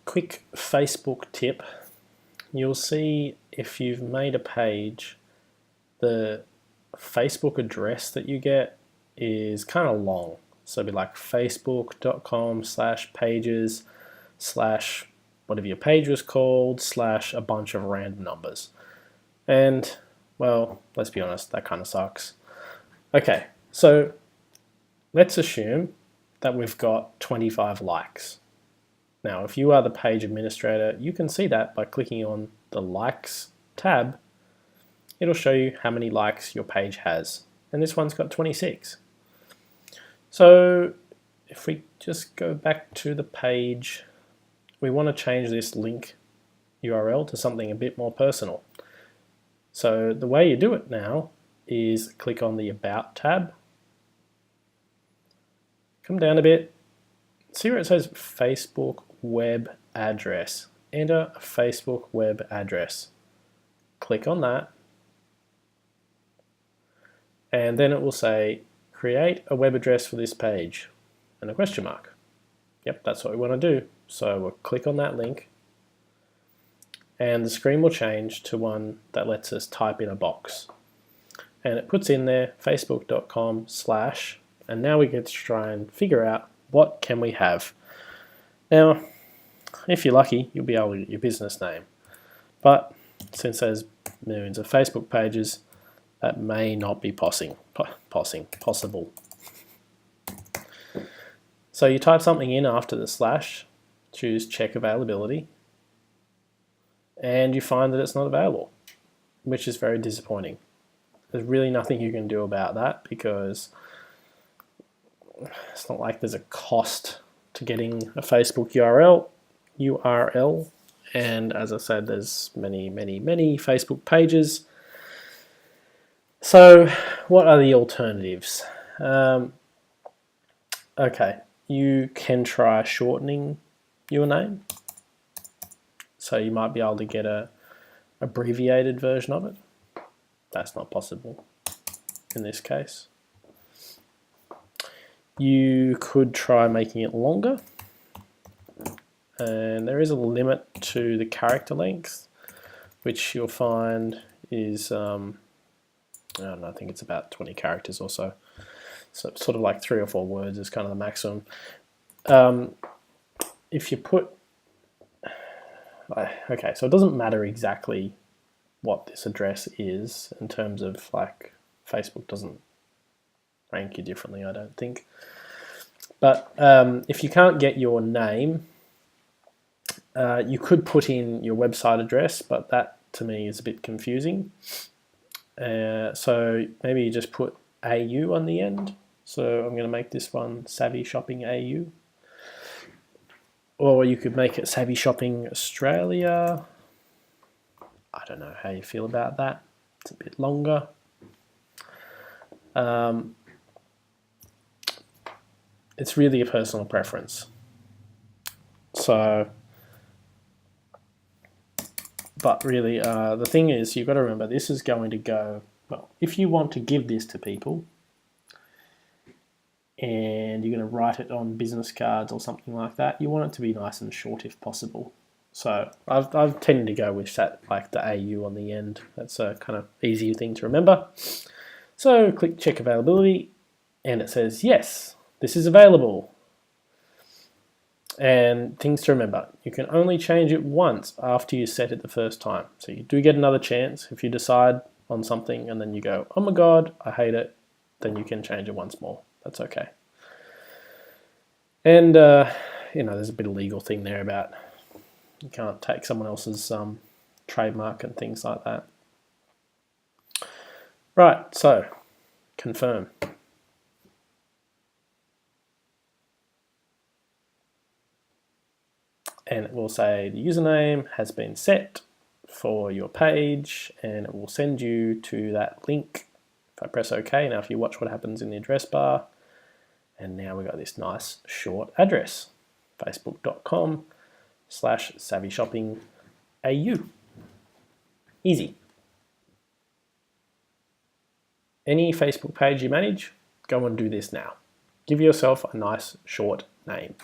quick Facebook tip. You'll see if you've made a page, the Facebook address that you get is kind of long. So it'd be like facebook.com/pages/ whatever your page was called / a bunch of random numbers. And, well, let's be honest, that kind of sucks. Okay, so let's assume that we've got 25 likes. Now, if you are the page administrator, you can see that by clicking on the Likes tab. It'll show you how many likes your page has. And this one's got 26. So if we just go back to the page, we want to change this link URL to something a bit more personal. So the way you do it now is click on the About tab, come down a bit, see where it says Facebook web address. Enter a Facebook web address. Click on that, and then it will say create a web address for this page and a question mark. Yep, that's what we want to do. So we'll click on that link, and the screen will change to one that lets us type in a box. And it puts in there facebook.com/, and now we get to try and figure out what can we have. Now, if you're lucky, you'll be able to get your business name. But since there's millions of Facebook pages, that may not be possible. So you type something in after the /, choose check availability, and you find that it's not available, which is very disappointing. There's really nothing you can do about that because it's not like there's a cost to getting a Facebook URL, and as I said, there's many Facebook pages. So what are the alternatives? Okay, you can try shortening your name. So you might be able to get a abbreviated version of it. That's not possible in this case. You could try making it longer, and there is a limit to the character length, which you'll find is I don't know, I think it's about 20 characters or so. So sort of like 3 or 4 words is kind of the maximum. If you put, okay, so it doesn't matter exactly what this address is in terms of, like, Facebook doesn't rank you differently, I don't think. But if you can't get your name, you could put in your website address, but that to me is a bit confusing. So maybe you just put AU on the end. So I'm going to make this one Savvy Shopping AU. Or you could make it Savvy Shopping Australia. I don't know how you feel about that. It's a bit longer. It's really a personal preference. So, but really, the thing is, you've got to remember, this is going to go, well, if you want to give this to people, and you're going to write it on business cards or something like that, you want it to be nice and short if possible. So I've tended to go with that, like the AU on the end. That's a kind of easy thing to remember. So click check availability, and it says, yes, this is available. And things to remember, you can only change it once after you set it the first time. So you do get another chance. If you decide on something and then you go, oh my God, I hate it, then you can change it once more. That's okay. And, you know, there's a bit of legal thing there about you can't take someone else's trademark and things like that. Right, so confirm. And it will say the username has been set for your page, and it will send you to that link. If I press OK, now if you watch what happens in the address bar, and now we've got this nice short address, facebook.com/savvyshoppingau. Easy. Any Facebook page you manage, go and do this now. Give yourself a nice short name.